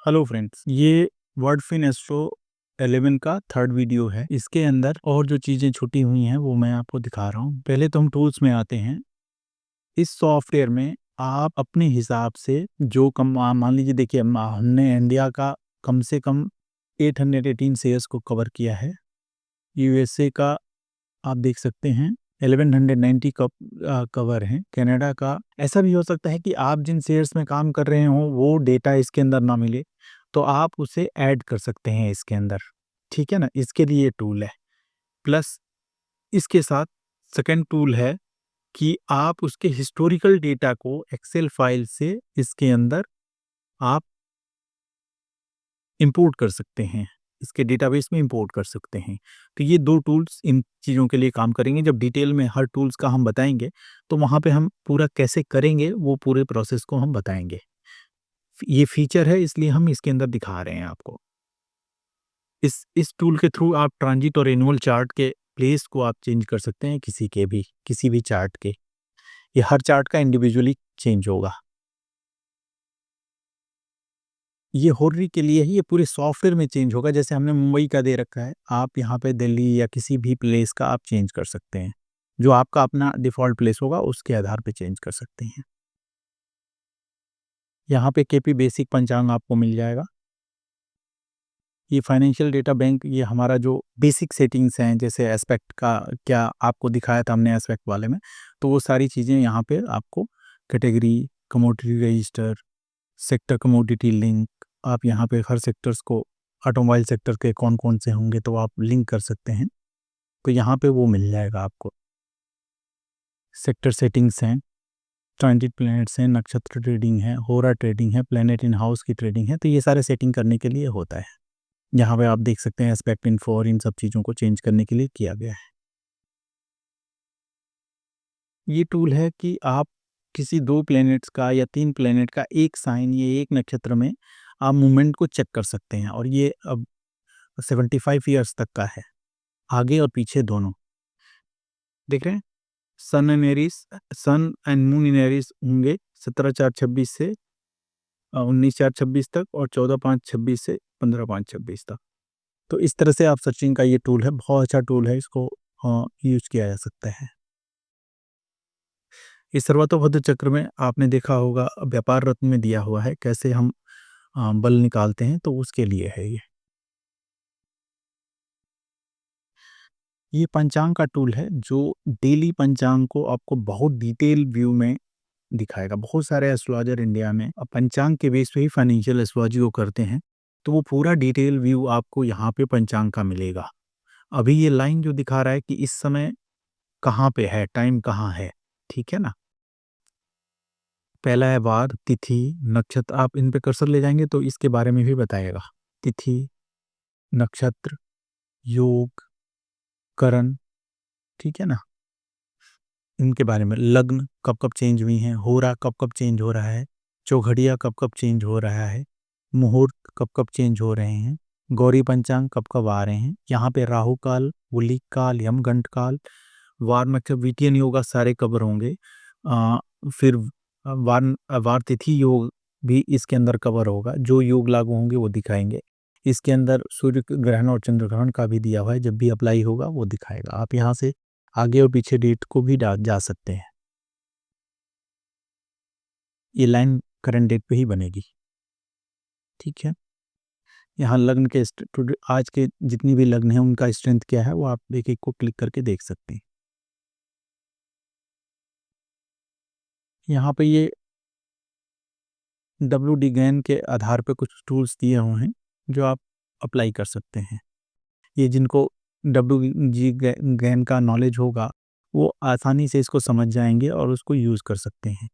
Hello friends, ये वर्डफिन astro 11 का third video है। इसके अंदर और जो चीज़ें छुटी हुई हैं वो मैं आपको दिखा रहा हूँ। पहले तो हम टूल्स में आते हैं। इस सॉफ्टवेयर में आप अपने हिसाब से जो कम मान लीजिए, देखिए हमने इंडिया का कम से कम 818 शेयर्स को कवर किया है। यूएसए का आप देख सकते हैं 1190 कवर है। कनाडा का ऐसा भी हो सकता है कि आप जिन शेयर्स में काम कर रहे हो वो डेटा इसके अंदर ना मिले, तो आप उसे ऐड कर सकते हैं इसके अंदर। ठीक है ना, इसके लिए ये टूल है। प्लस इसके साथ सेकंड टूल है कि आप उसके हिस्टोरिकल डेटा को एक्सेल फाइल से इसके अंदर आप इंपोर्ट कर सकते हैं, इसके डेटाबेस में इंपोर्ट कर सकते हैं। तो ये 2 टूल्स इन चीज़ों के लिए काम करेंगे। जब डिटेल में हर टूल्स का हम बताएँगे, तो वहाँ पे हम पूरा कैसे करेंगे वो पूरे प्रोसेस को हम बताएँगे। ये फीचर है इसलिए हम इसके अंदर दिखा रहे हैं आपको। इस टूल के थ्रू आप ट्रांजिट और एनुअल चार्ट के प्लेस को आप चेंज कर सकते हैं, किसी भी चार्ट के। ये हर चार्ट का इंडिविजुअली चेंज होगा। ये होर्री के लिए ही, ये पूरे सॉफ्टवेयर में चेंज होगा। जैसे हमने मुंबई का दे रखा है, आप यहाँ पे दिल्ली या किसी भी प्लेस का आप चेंज कर सकते हैं। जो आपका अपना डिफ़ॉल्ट प्लेस होगा उसके आधार पे चेंज कर सकते हैं। यहाँ पे केपी बेसिक पंचांग आपको मिल जाएगा। ये फाइनेंशियल डेटा बैंक, ये हमारा जो बेसिक सेटिंग्स हैं, जैसे एस्पेक्ट का क्या आपको दिखाया था हमने एस्पेक्ट वाले में, तो वो सारी चीज़ें यहाँ पे आपको category, commodity register, sector commodity link, आप यहाँ पे हर सेक्टर्स को, ऑटोमोबाइल सेक्टर के कौन-कौन से होंगे तो आप लिंक कर सकते हैं। तो यहाँ पे वो मिल जाएगा आपको। सेक्टर सेटिंग्स हैं, ट्रांजिट प्लैनेट्स हैं, नक्षत्र ट्रेडिंग है, होरा ट्रेडिंग है, प्लैनेट इन हाउस की ट्रेडिंग है। तो ये सारे सेटिंग करने के लिए होता है। यहाँ पे आप देख सकते हैं एस्पेक्ट इन्फो और इन सब चीज़ों को चेंज करने के लिए किया गया है। ये टूल है कि आप किसी 2 प्लैनेट्स का या 3 प्लैनेट का एक साइन या एक नक्षत्र में आप मूवमेंट को चेक कर सकते हैं, और ये अब 75 ईयर्स तक का है, आगे और पीछे दोनों। देख रहे हैं? सन एंड मून इन एरीज़ होंगे 17/4/26 से 19/4/26 तक, और 14/5/26 से 15/5/26 तक। तो इस तरह से आप सर्चिंग का ये टूल है, बहुत अच्छा टूल है, इसको यूज़ किया जा सकता है। इस सर्वतोभद्र चक्र में आपने देखा होगा, व्यापार रत्न में दिया हुआ है कैसे हम बल निकालते हैं, तो उसके लिए है ये। ये पंचांग का टूल है जो डेली पंचांग को आपको बहुत डिटेल व्यू में दिखाएगा। बहुत सारे एस्ट्रोलॉजर इंडिया में पंचांग के बेस पे ही फाइनेंशियल एस्ट्रोलॉजी को करते हैं, तो वो पूरा डिटेल व्यू आपको यहाँ पे पंचांग का मिलेगा। अभी ये लाइन जो दिखा रहा है कि इस समय कहाँ पे है, टाइम कहाँ है, ठीक है ना? पहला है वार, तिथि, नक्षत्र, आप इन पे कर्सर ले जाएँगे तो इसके बारे में भी बताएगा। तिथि, नक्षत्र, योग, करण, ठीक है ना? इनके बारे में, लग्न कब-कब चेंज हुई हैं, होरा कब-कब चेंज हो रहा है, चौघड़िया कब-कब चेंज हो रहा है, मुहूर्त कब-कब चेंज हो रहे हैं, गौरी पंचांग कब-कब आ रहे हैं। यहाँ पे राहु काल, वुलिक काल, यमगंठ काल, वार नक्षत्र, वीटियन योगा सारे कवर होंगे। फिर वार तिथि योग भी इसके अंदर कवर होगा। जो योग लागू होंगे वो दिखाएँगे। इसके अंदर सूर्य ग्रहण और चंद्र ग्रहण का भी दिया हुआ है, जब भी अप्लाई होगा वो दिखाएगा। आप यहाँ से आगे और पीछे डेट को भी जा सकते हैं। ये लाइन करंट डेट पे ही बनेगी, ठीक है? यहाँ लग्न के आज के जितनी भी लग्न हैं उनका स्ट्रेंथ क्या है, वो आप एक-एक को क्लिक करके देख सकते हैं। यहाँ पे ये WD गैन के आधार पे कुछ टूल्स दिए हुए हैं, जो आप अप्लाई कर सकते हैं। ये जिनको WG गैन का नॉलेज होगा, वो आसानी से इसको समझ जाएँगे और उसको यूज़ कर सकते हैं।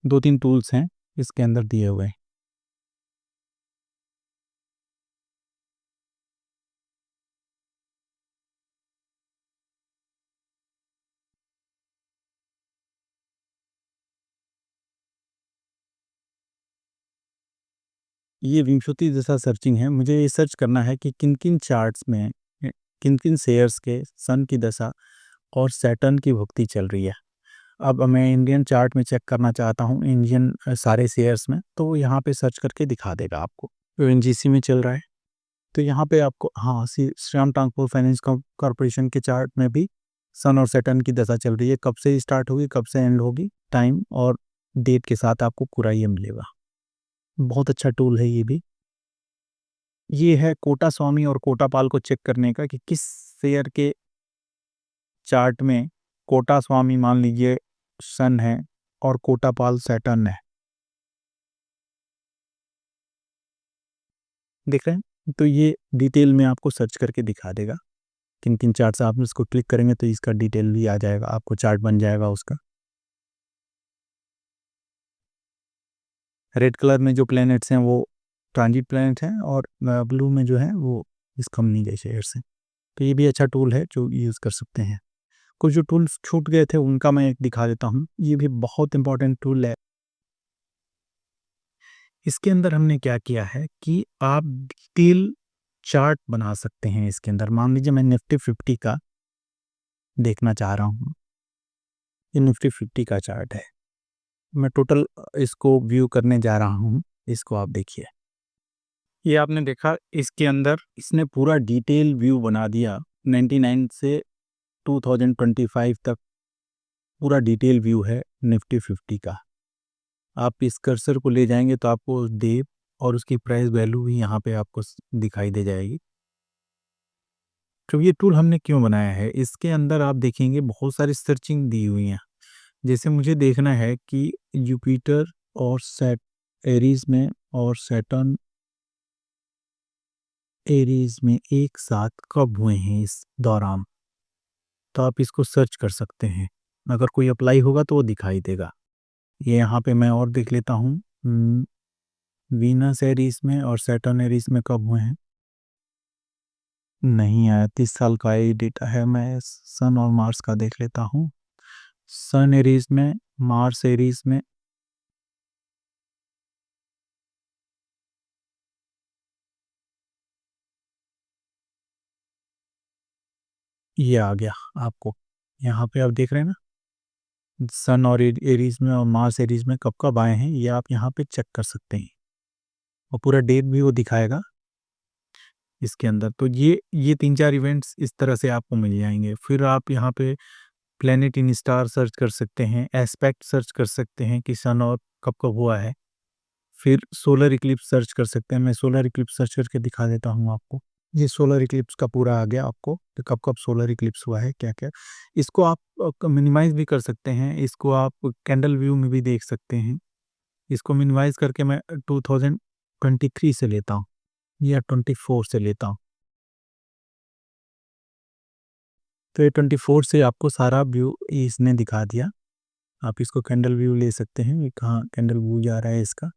2-3 टूल्स हैं इसके अंदर दिए हुए हैं। ये विंशति दशा सर्चिंग है। मुझे ये सर्च करना है कि किन-किन चार्ट्स में किन-किन शेयर्स के सन की दशा और सैटर्न की भुक्ति चल रही है। अब मैं इंडियन चार्ट में चेक करना चाहता हूँ इंडियन सारे शेयर्स में, तो यहाँ पे सर्च करके दिखा देगा आपको। तो एनजीसी में चल रहा है, तो यहाँ पे आपको हाँ श्रीराम ट्रांसपोर्ट फाइनेंस कॉर्पोरेशन के चार्ट में भी सन और सैटर्न की दशा चल रही है। कब से स्टार्ट होगी, कब से एंड होगी, टाइम और डेट के साथ आपको पूरा ये मिलेगा। बहुत अच्छा टूल है ये भी। ये है कोटा स्वामी और कोटा पाल को चेक करने का कि किस शेयर के चार्ट में कोटा स्वामी मान लीजिए सन है और कोटा पाल सैटर्न है, देख रहे हैं। तो ये डिटेल में आपको सर्च करके दिखा देगा किन किन चार्ट से आप इसको क्लिक करेंगे तो इसका डिटेल भी आ जाएगा, आपको चार्ट बन जाएगा उसका। रेड कलर में जो प्लैनेट्स हैं वो ट्रांजिट प्लैनेट हैं और ब्लू में जो है वो इस कंपनी के शेयर्स हैं। तो ये भी अच्छा टूल है जो यूज़ कर सकते हैं। कुछ जो टूल्स छूट गए थे उनका मैं एक दिखा देता हूँ। ये भी बहुत इंपॉर्टेंट टूल है। इसके अंदर हमने क्या किया है कि आप डिटेल चार्ट बना सकते हैं। इसके अंदर मान लीजिए मैं निफ्टी 50 का देखना चाह रहा हूँ। ये निफ्टी 50 का चार्ट है, मैं टोटल इसको व्यू करने जा रहा हूँ। इसको आप देखिए, ये आपने देखा इसके अंदर इसने पूरा डिटेल व्यू बना दिया। 99 से 2025 तक पूरा डिटेल व्यू है निफ्टी 50 का। आप इस कर्सर को ले जाएंगे तो आपको डेप और उसकी प्राइस वैल्यू भी यहाँ पे आपको दिखाई दे जाएगी। तो ये टूल हमने क्यों बनाया है, इसके अंदर आप देखेंगे बहुत सारी सर्चिंग दी हुई हैं। जैसे मुझे देखना है कि जुपिटर और सेट एरीज में और सैटर्न एरीज में एक साथ कब हुए हैं इस दौरान, तो आप इसको सर्च कर सकते हैं। अगर कोई अप्लाई होगा तो वो दिखाई देगा। ये यहाँ पे मैं और देख लेता हूँ वीनस एरीज में और सैटर्न एरीज में कब हुए हैं। नहीं आया, 30 साल का ये डेटा है। मैं सन और मार्स का देख लेता हूँ। सन एरीज में, मार्स एरीज में ये आ गया आपको। यहाँ पे आप देख रहे हैं ना, सन और एरीज में और मार्स एरीज में कब कब आए हैं, ये आप यहाँ पे चेक कर सकते हैं और पूरा डेट भी वो दिखाएगा इसके अंदर। तो ये 3-4 इवेंट्स इस तरह से आपको मिल जाएंगे। फिर आप यहाँ पे प्लेनेट इन स्टार सर्च कर सकते हैं, एस्पेक्ट सर्च कर सकते हैं कि सन और कब कब हुआ है। फिर सोलर इक्लिप्स सर्च कर सकते हैं। मैं सोलर इक्लिप्स सर्च करके दिखा देता हूँ आपको। ये सोलर इक्लिप्स का पूरा आ गया आपको कि कब कब सोलर इक्लिप्स हुआ है, क्या क्या। इसको आप मिनिमाइज भी कर सकते हैं, इसको आप कैंडल व्यू में भी देख सकते हैं। इसको मिनिमाइज करके मैं 2023 से लेता हूँ या 24 से लेता हूँ। तो ये 24 से आपको सारा व्यू इसने दिखा दिया। आप इसको कैंडल व्यू ले सकते हैं, ये कहाँ कैंडल व्यू जा रहा है इसका।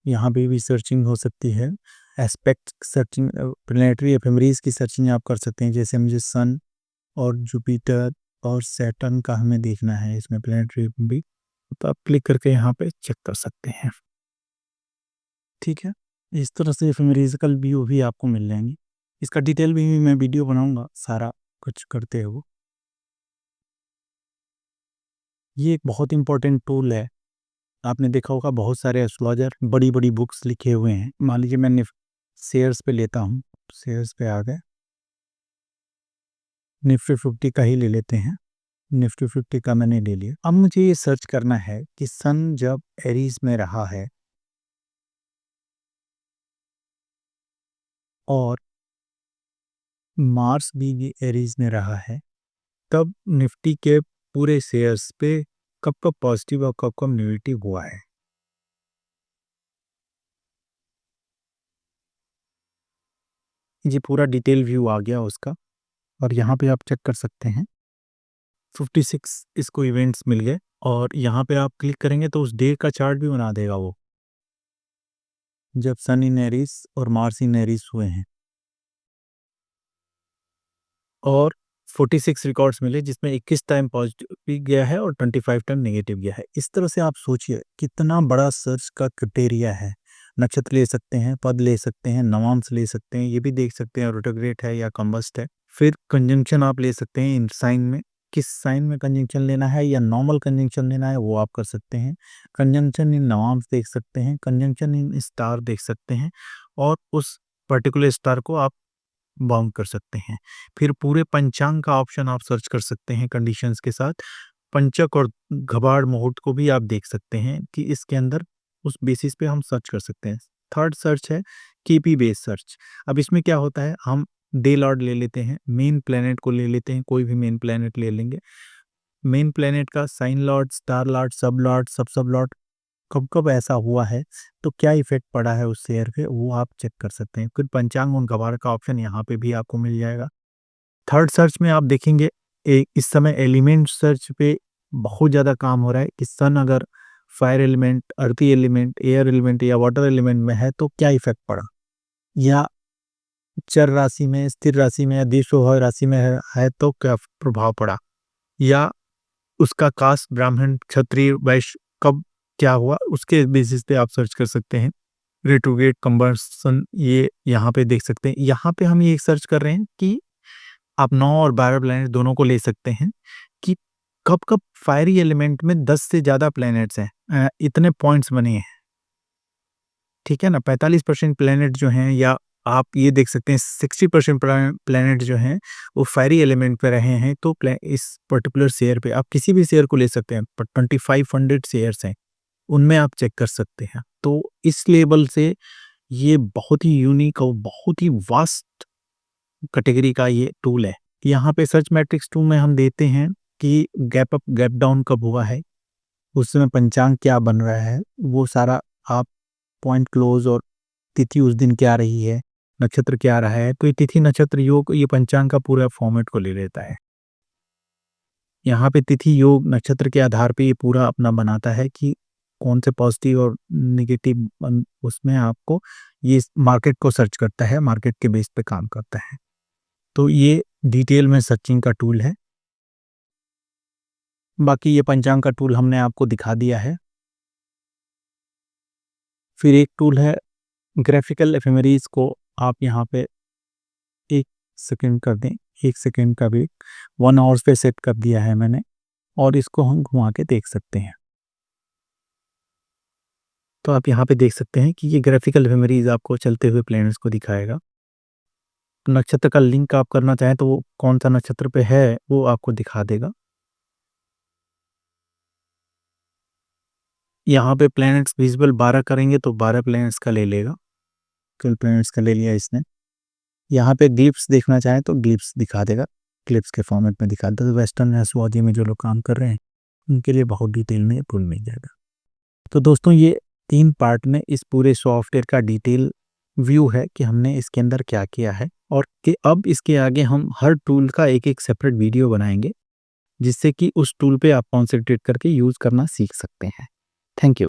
यहाँ पे भी सर्चिंग हो सकती है। एस्पेक्ट सर्चिंग, प्लैनेटरी एफेमरीज की सर्चिंग आप कर सकते हैं। जैसे मुझे सन और जुपिटर और सैटर्न का हमें देखना है इसमें प्लैनेटरी भी, तो आप क्लिक करके यहाँ पे चेक कर सकते हैं। ठीक है, इस तरह से एफेमेरिकल व्यू भी आपको मिल जाएंगी। इसका डिटेल भी मैं वीडियो बनाऊंगा सारा कुछ करते हुए। ये एक बहुत इंपॉर्टेंट टूल है। आपने देखा होगा बहुत सारे एस्ट्रोलॉजर बड़ी बड़ी बुक्स लिखे हुए हैं। मान लीजिए मैं शेयर्स पे लेता हूँ, शेयर्स पे आ गए, निफ्टी 50 का ही ले लेते हैं। निफ्टी 50 का मैंने ले लिया। अब मुझे ये सर्च करना है कि सन जब एरीज में रहा है और मार्स भी एरीज में रहा है, तब निफ्टी के पूरे शेयर्स पे कब कब पॉजिटिव और कब कब नेगेटिव हुआ है। ये पूरा डिटेल व्यू आ गया उसका और यहाँ पे आप चेक कर सकते हैं। 56 इसको इवेंट्स मिल गए और यहाँ पे आप क्लिक करेंगे तो उस डे का चार्ट भी बना देगा वो, जब सन इन एरीज और मार्स इन एरीज हुए हैं। और 46 रिकॉर्ड्स मिले जिसमें 21 टाइम पॉजिटिव गया है और 25 टाइम नेगेटिव गया है। इस तरह से आप सोचिए कितना बड़ा सर्च का क्राइटेरिया है। नक्षत्र ले सकते हैं, पद ले सकते हैं, नवांश ले सकते हैं, ये भी देख सकते हैं रोटोग्रेट है या कंबस्ट है। फिर कंजंक्शन आप ले सकते हैं इन साइन में, किस साइन में कंजंक्शन लेना है या नॉर्मल कंजंक्शन लेना है वो आप कर सकते हैं। कंजंक्शन इन नवाम्स देख सकते हैं, कंजंक्शन इन स्टार देख सकते हैं और उस पर्टिकुलर स्टार को आप बाउंड कर सकते हैं। फिर पूरे पंचांग का ऑप्शन आप सर्च कर सकते हैं कंडीशंस के साथ। पंचक और घबाड़ मुहूर्त को भी आप देख सकते हैं कि इसके अंदर उस बेसिस पे हम सर्च कर सकते हैं। थर्ड सर्च है केपी बेस सर्च। अब इसमें क्या होता है, हम डे लॉर्ड ले लेते हैं, मेन प्लेनेट को ले लेते हैं, कोई भी मेन प्लेनेट ले लेंगे। मेन प्लेनेट का sign lord, star lord, sub lord, sub lord कब कब ऐसा हुआ है, तो क्या इफेक्ट पड़ा है उस शेयर पे, वो आप चेक कर सकते हैं। फिर पंचांग उन गवार का ऑप्शन यहाँ पे भी आपको मिल जाएगा। थर्ड सर्च में आप देखेंगे इस समय एलिमेंट सर्च पे बहुत ज़्यादा काम हो रहा है कि सन अगर फायर एलिमेंट, अर्थी एलिमेंट, एयर एलिमेंट या वाटर एलिमेंट में है तो क्या इफेक्ट पड़ा, या चर राशि में, स्थिर राशि में या द्विसोह राशि में है तो क्या प्रभाव पड़ा, या उसका कास्ट ब्राह्मण क्षत्रिय वैश्य कब क्या हुआ, उसके बेसिस पे आप सर्च कर सकते हैं। रेट्रोग्रेड कंबर्सन ये यहाँ पे देख सकते हैं। यहाँ पे हम ये सर्च कर रहे हैं कि आप 9 और 12 प्लैनेट दोनों को ले सकते हैं कि कब कब फायरी एलिमेंट में 10 से ज़्यादा प्लैनेट्स हैं, इतने पॉइंट्स बने हैं, ठीक है ना। 45% प्लैनेट जो हैं, या आप ये देख सकते हैं 60% प्लैनेट जो हैं वो फायरी एलिमेंट पे रहे हैं। तो इस पर्टिकुलर शेयर पे आप किसी भी शेयर को ले सकते हैं, पर 2500 शेयर्स हैं उनमें आप चेक कर सकते हैं। तो इस लेवल से ये बहुत ही यूनिक और बहुत ही वास्ट कैटेगरी का ये टूल है। यहाँ पे सर्च मैट्रिक्स टूल में हम देते हैं कि गैप अप गैप डाउन कब हुआ है, उस समय पंचांग क्या बन रहा है, वो सारा आप पॉइंट क्लोज और तिथि उस दिन क्या रही है, नक्षत्र क्या रहा है। तो ये तिथि नक्षत्र योग ये पंचांग का पूरा फॉर्मेट को ले लेता है। यहाँ पे तिथि योग नक्षत्र के आधार पे ये पूरा अपना बनाता है कि कौन से पॉजिटिव और नेगेटिव, उसमें आपको ये मार्केट को सर्च करता है, मार्केट के बेस पे काम करता है। तो ये डिटेल में सर्चिंग का टूल है। बाकी ये पंचांग का टूल हमने आपको दिखा दिया है। फिर एक टूल है ग्राफिकल एफेमेरीज को आप यहाँ पे 1 सेकंड कर दें, 1 सेकंड का वेट 1 आवर्स पे सेट कर दिया है मैंने, और इसको हम घुमा के देख सकते हैं। तो आप यहाँ पे देख सकते हैं कि ये ग्राफिकल एफेमेरीज आपको चलते हुए प्लैनेट्स को दिखाएगा। नक्षत्र का लिंक आप करना चाहें तो वो कौन सा नक्षत्र पे है वो आपको दिखा देगा। यहाँ पे प्लैनेट्स विजिबल 12 करेंगे तो 12 प्लैनेट्स का ले लेगा, 12 प्लैनेट्स का ले लिया इसने। यहाँ पे ग्लिप्स देखना चाहें तो ग्लिप्स दिखा देगा, क्लिप्स के फॉर्मेट में दिखा देगा। वेस्टर्न एस्ट्रोलॉजी में जो लोग काम कर रहे हैं उनके लिए बहुत डिटेल में टूल मिल जाएगा। तो दोस्तों ये 3 पार्ट में इस पूरे सॉफ्टवेयर का डिटेल व्यू है कि हमने इसके अंदर क्या किया है, और कि अब इसके आगे हम हर टूल का एक एक सेपरेट वीडियो बनाएंगे जिससे कि उस टूल पे आप कॉन्सेंट्रेट करके यूज़ करना सीख सकते हैं। Thank you.